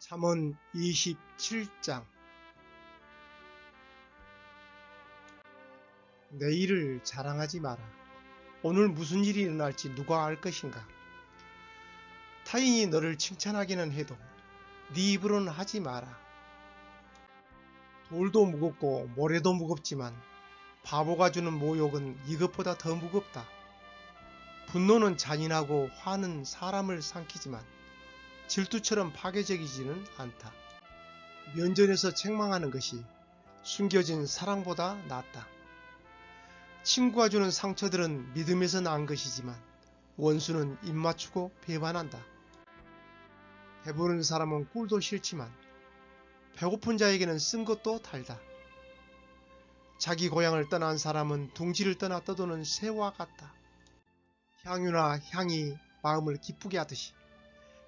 잠언 27장. 내일을 자랑하지 마라. 오늘 무슨 일이 일어날지 누가 알 것인가. 타인이 너를 칭찬하기는 해도 네 입으로는 하지 마라. 돌도 무겁고 모래도 무겁지만 바보가 주는 모욕은 이것보다 더 무겁다. 분노는 잔인하고 화는 사람을 삼키지만 질투처럼 파괴적이지는 않다. 면전에서 책망하는 것이 숨겨진 사랑보다 낫다. 친구가 주는 상처들은 믿음에서 난 것이지만 원수는 입맞추고 배반한다. 배부른 사람은 꿀도 싫지만 배고픈 자에게는 쓴 것도 달다. 자기 고향을 떠난 사람은 둥지를 떠나 떠도는 새와 같다. 향유나 향이 마음을 기쁘게 하듯이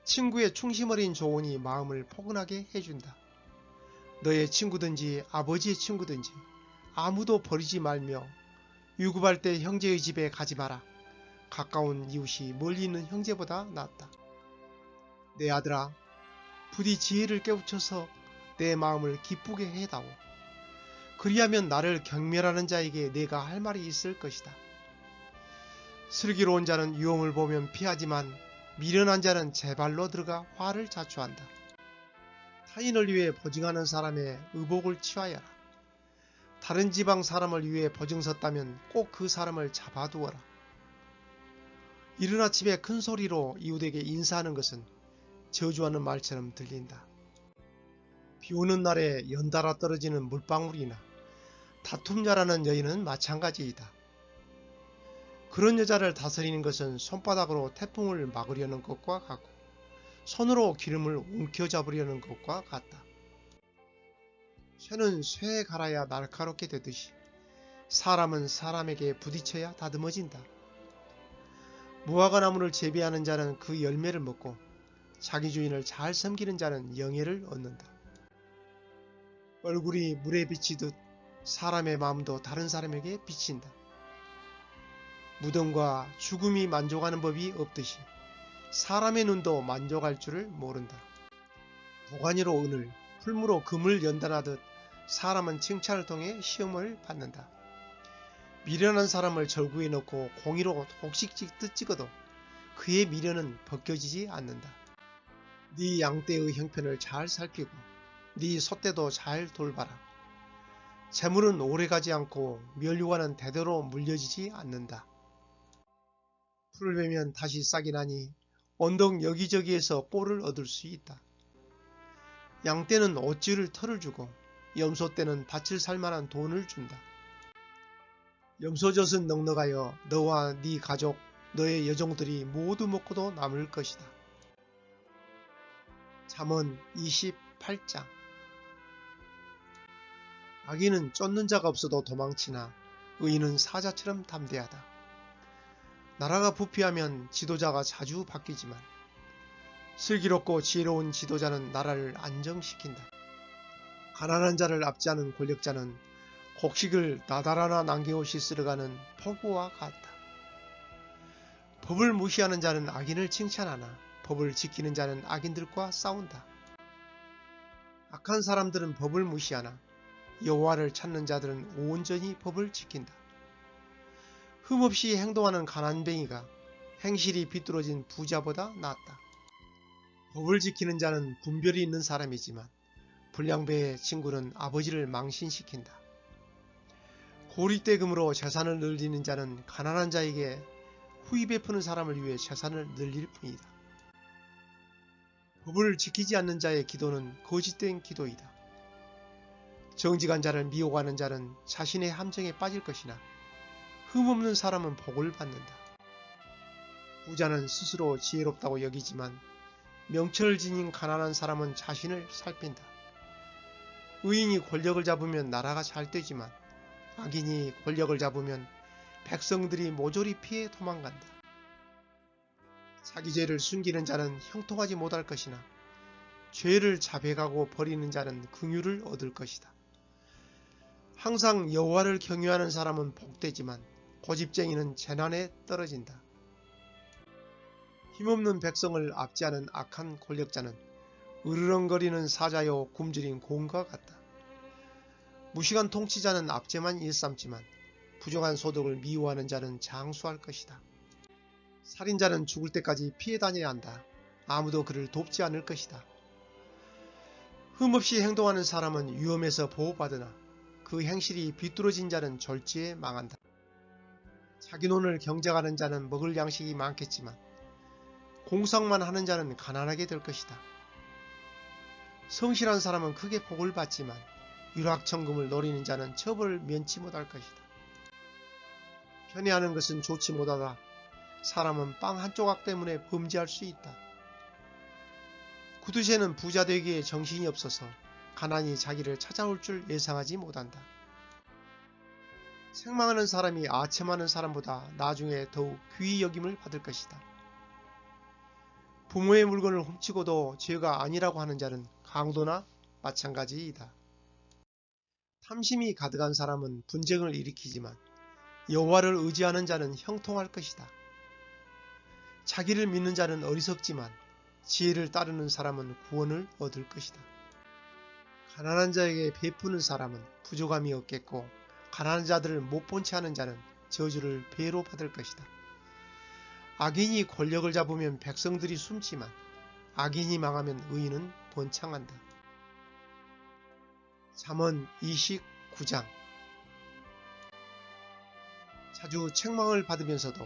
친구의 충심 어린 조언이 마음을 포근하게 해준다. 너의 친구든지 아버지의 친구든지 아무도 버리지 말며 유급할 때 형제의 집에 가지 마라. 가까운 이웃이 멀리 있는 형제보다 낫다. 내 아들아, 부디 지혜를 깨우쳐서 내 마음을 기쁘게 해다오. 그리하면 나를 경멸하는 자에게 내가 할 말이 있을 것이다. 슬기로운 자는 유혹을 보면 피하지만 미련한 자는 제 발로 들어가 화를 자초한다. 타인을 위해 보증하는 사람의 의복을 취하여라. 다른 지방 사람을 위해 보증 섰다면 꼭 그 사람을 잡아두어라. 이른 아침에 큰 소리로 이웃에게 인사하는 것은 저주하는 말처럼 들린다. 비 오는 날에 연달아 떨어지는 물방울이나 다툼자라는 여인은 마찬가지이다. 그런 여자를 다스리는 것은 손바닥으로 태풍을 막으려는 것과 같고 손으로 기름을 움켜잡으려는 것과 같다. 쇠는 쇠에 갈아야 날카롭게 되듯이 사람은 사람에게 부딪혀야 다듬어진다. 무화과 나무를 재배하는 자는 그 열매를 먹고 자기 주인을 잘 섬기는 자는 영예를 얻는다. 얼굴이 물에 비치듯 사람의 마음도 다른 사람에게 비친다. 무덤과 죽음이 만족하는 법이 없듯이 사람의 눈도 만족할 줄을 모른다. 도가니로 은을, 풀무로 금을 연단하듯 사람은 칭찬을 통해 시험을 받는다. 미련한 사람을 절구에 넣고 공의로 곡식찍듯 찍어도 그의 미련은 벗겨지지 않는다. 네 양떼의 형편을 잘 살피고 네 소떼도 잘 돌봐라. 재물은 오래가지 않고 면류관은 대대로 물려지지 않는다. 풀을 베면 다시 싹이 나니 언덕 여기저기에서 꼴을 얻을 수 있다. 양떼는 옷질을 털을 주고 염소떼는 밭을 살만한 돈을 준다. 염소젖은 넉넉하여 너와 네 가족, 너의 여종들이 모두 먹고도 남을 것이다. 잠언 28장. 악인은 쫓는 자가 없어도 도망치나 의인은 사자처럼 담대하다. 나라가 부패하면 지도자가 자주 바뀌지만 슬기롭고 지혜로운 지도자는 나라를 안정시킨다. 가난한 자를 압제하는 권력자는 곡식을 나달아나 남김없이 쓸어가는 폭우와 같다. 법을 무시하는 자는 악인을 칭찬하나 법을 지키는 자는 악인들과 싸운다. 악한 사람들은 법을 무시하나 여호와를 찾는 자들은 온전히 법을 지킨다. 흠없이 행동하는 가난뱅이가 행실이 비뚤어진 부자보다 낫다. 법을 지키는 자는 분별이 있는 사람이지만 불량배의 친구는 아버지를 망신시킨다. 고리대금으로 재산을 늘리는 자는 가난한 자에게 후히 베푸는 사람을 위해 재산을 늘릴 뿐이다. 법을 지키지 않는 자의 기도는 거짓된 기도이다. 정직한 자를 미워하는 자는 자신의 함정에 빠질 것이나 흠없는 사람은 복을 받는다. 부자는 스스로 지혜롭다고 여기지만 명철을 지닌 가난한 사람은 자신을 살핀다. 의인이 권력을 잡으면 나라가 잘 되지만 악인이 권력을 잡으면 백성들이 모조리 피해 도망간다. 자기 죄를 숨기는 자는 형통하지 못할 것이나 죄를 자백하고 버리는 자는 긍휼을 얻을 것이다. 항상 여호와를 경외하는 사람은 복되지만 고집쟁이는 재난에 떨어진다. 힘없는 백성을 압제하는 악한 권력자는 으르렁거리는 사자요 굶주린 곰과 같다. 무식한 통치자는 압제만 일삼지만 부정한 소득을 미워하는 자는 장수할 것이다. 살인자는 죽을 때까지 피해 다녀야 한다. 아무도 그를 돕지 않을 것이다. 흠없이 행동하는 사람은 위험에서 보호받으나 그 행실이 비뚤어진 자는 졸지에 망한다. 자기 돈을 경작하는 자는 먹을 양식이 많겠지만 공성만 하는 자는 가난하게 될 것이다. 성실한 사람은 크게 복을 받지만 유락천금을 노리는 자는 처벌을 면치 못할 것이다. 편애하는 것은 좋지 못하다. 사람은 빵 한 조각 때문에 범죄할 수 있다. 구두쇠는 부자 되기에 정신이 없어서 가난이 자기를 찾아올 줄 예상하지 못한다. 책망하는 사람이 아첨하는 사람보다 나중에 더욱 귀히 여김을 받을 것이다. 부모의 물건을 훔치고도 죄가 아니라고 하는 자는 강도나 마찬가지이다. 탐심이 가득한 사람은 분쟁을 일으키지만 여호와를 의지하는 자는 형통할 것이다. 자기를 믿는 자는 어리석지만 지혜를 따르는 사람은 구원을 얻을 것이다. 가난한 자에게 베푸는 사람은 부족함이 없겠고 가난한 자들을 못 본 채 하는 자는 저주를 배로 받을 것이다. 악인이 권력을 잡으면 백성들이 숨지만 악인이 망하면 의인은 번창한다. 잠언 29장. 자주 책망을 받으면서도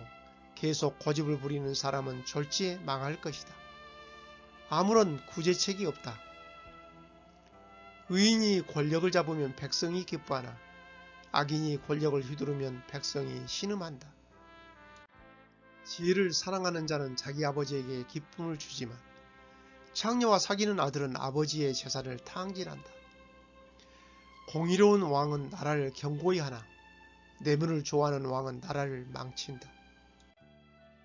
계속 고집을 부리는 사람은 졸지에 망할 것이다. 아무런 구제책이 없다. 의인이 권력을 잡으면 백성이 기뻐하나 악인이 권력을 휘두르면 백성이 신음한다. 지혜를 사랑하는 자는 자기 아버지에게 기쁨을 주지만 창녀와 사귀는 아들은 아버지의 재산을 탕진한다. 공의로운 왕은 나라를 견고히 하나 뇌물을 좋아하는 왕은 나라를 망친다.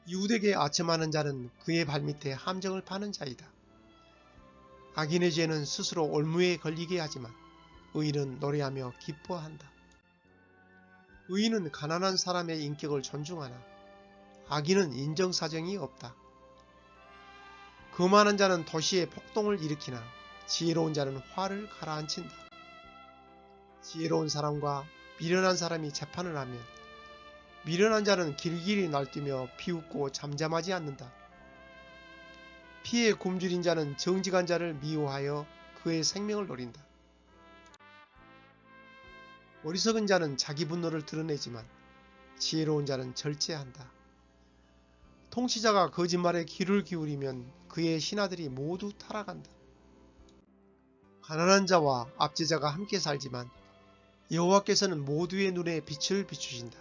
이웃에게 아첨하는 자는 그의 발밑에 함정을 파는 자이다. 악인의 죄는 스스로 올무에 걸리게 하지만 의인은 노래하며 기뻐한다. 의인은 가난한 사람의 인격을 존중하나 악인은 인정사정이 없다. 거만한 자는 도시에 폭동을 일으키나 지혜로운 자는 화를 가라앉힌다. 지혜로운 사람과 미련한 사람이 재판을 하면 미련한 자는 길길이 날뛰며 비웃고 잠잠하지 않는다. 피에 굶주린 자는 정직한 자를 미워하여 그의 생명을 노린다. 어리석은 자는 자기 분노를 드러내지만 지혜로운 자는 절제한다. 통치자가 거짓말에 귀를 기울이면 그의 신하들이 모두 타락한다. 가난한 자와 압제자가 함께 살지만 여호와께서는 모두의 눈에 빛을 비추신다.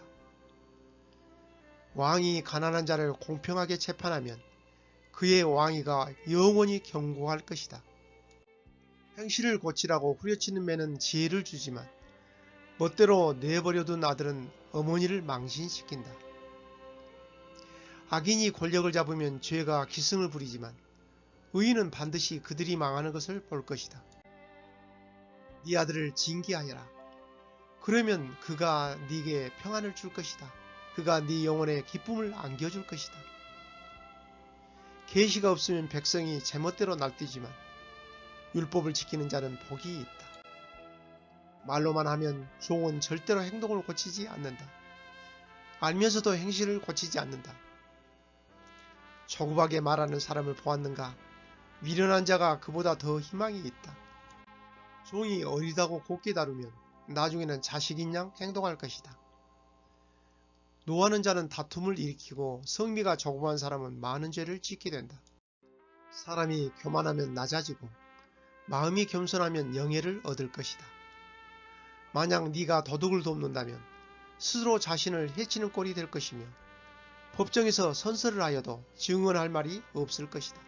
왕이 가난한 자를 공평하게 재판하면 그의 왕위가 영원히 견고할 것이다. 행실을 고치라고 후려치는 매는 지혜를 주지만 멋대로 내버려둔 아들은 어머니를 망신시킨다. 악인이 권력을 잡으면 죄가 기승을 부리지만 의인은 반드시 그들이 망하는 것을 볼 것이다. 네 아들을 징계하여라. 그러면 그가 네게 평안을 줄 것이다. 그가 네 영혼에 기쁨을 안겨줄 것이다. 계시가 없으면 백성이 제멋대로 날뛰지만 율법을 지키는 자는 복이 있다. 말로만 하면 종은 절대로 행동을 고치지 않는다. 알면서도 행실을 고치지 않는다. 조급하게 말하는 사람을 보았는가? 미련한 자가 그보다 더 희망이 있다. 종이 어리다고 곱게 다루면 나중에는 자식인 양 행동할 것이다. 노하는 자는 다툼을 일으키고 성미가 조급한 사람은 많은 죄를 짓게 된다. 사람이 교만하면 낮아지고 마음이 겸손하면 영예를 얻을 것이다. 만약 네가 도둑을 돕는다면 스스로 자신을 해치는 꼴이 될 것이며 법정에서 선서를 하여도 증언할 말이 없을 것이다.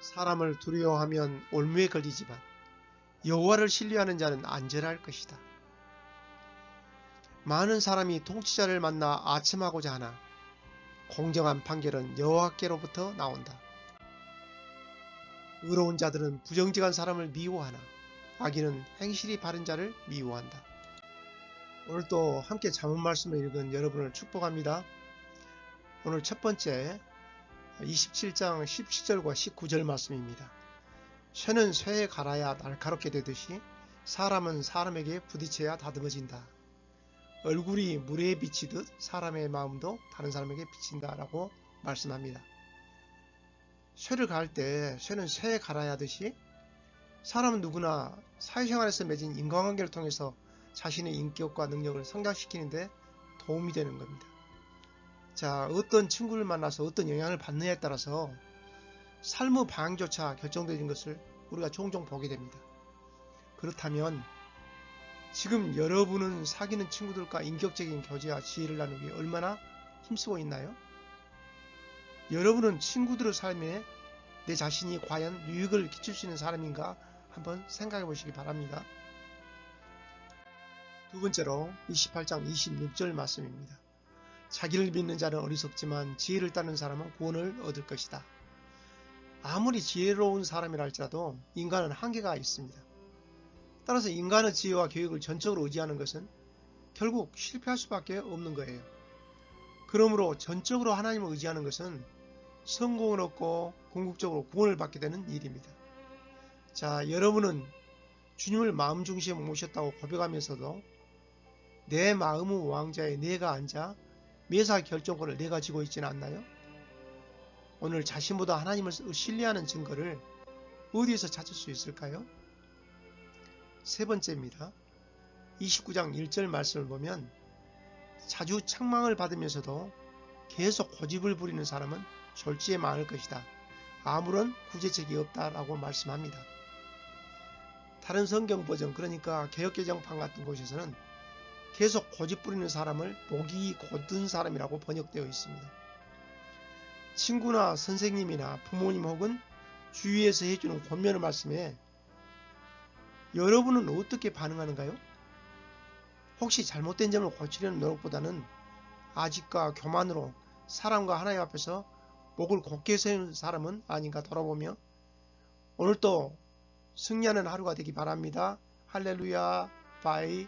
사람을 두려워하면 올무에 걸리지만 여호와를 신뢰하는 자는 안전할 것이다. 많은 사람이 통치자를 만나 아첨하고자 하나 공정한 판결은 여호와께로부터 나온다. 의로운 자들은 부정직한 사람을 미워하나 악인은 행실이 바른 자를 미워한다. 오늘 또 함께 잠언 말씀을 읽은 여러분을 축복합니다. 오늘 첫 번째 27장 17절과 19절 말씀입니다. 쇠는 쇠에 갈아야 날카롭게 되듯이 사람은 사람에게 부딪혀야 다듬어진다. 얼굴이 물에 비치듯 사람의 마음도 다른 사람에게 비친다 라고 말씀합니다. 쇠를 갈 때 쇠는 쇠에 갈아야 하듯이 사람은 누구나 사회생활에서 맺은 인간관계를 통해서 자신의 인격과 능력을 성장시키는데 도움이 되는 겁니다. 자, 어떤 친구를 만나서 어떤 영향을 받느냐에 따라서 삶의 방향조차 결정되는 것을 우리가 종종 보게 됩니다. 그렇다면 지금 여러분은 사귀는 친구들과 인격적인 교제와 지혜를 나누기 얼마나 힘쓰고 있나요? 여러분은 친구들의 삶에 내 자신이 과연 유익을 끼칠 수 있는 사람인가 한번 생각해 보시기 바랍니다. 두 번째로 28장 26절 말씀입니다. 자기를 믿는 자는 어리석지만 지혜를 따르는 사람은 구원을 얻을 것이다. 아무리 지혜로운 사람이라 할지라도 인간은 한계가 있습니다. 따라서 인간의 지혜와 교육을 전적으로 의지하는 것은 결국 실패할 수밖에 없는 거예요. 그러므로 전적으로 하나님을 의지하는 것은 성공을 얻고 궁극적으로 구원을 받게 되는 일입니다. 자, 여러분은 주님을 마음 중심에 모셨다고 고백하면서도 내 마음의 왕자에 내가 앉아 매사 결정권을 내가 쥐고 있지는 않나요? 오늘 자신보다 하나님을 신뢰하는 증거를 어디에서 찾을 수 있을까요? 세 번째입니다. 29장 1절 말씀을 보면 자주 책망을 받으면서도 계속 고집을 부리는 사람은 졸지에 많을 것이다. 아무런 구제책이 없다라고 말씀합니다. 다른 성경 버전, 그러니까 개역개정판 같은 곳에서는 계속 고집 부리는 사람을 목이 곧든 사람이라고 번역되어 있습니다. 친구나 선생님이나 부모님 혹은 주위에서 해주는 권면의 말씀에 여러분은 어떻게 반응하는가요? 혹시 잘못된 점을 고치려는 노력보다는 아집과 교만으로 사람과 하나님 앞에서 목을 곧게 세우는 사람은 아닌가 돌아보며 오늘도 승리하는 하루가 되기 바랍니다. 할렐루야. 바이.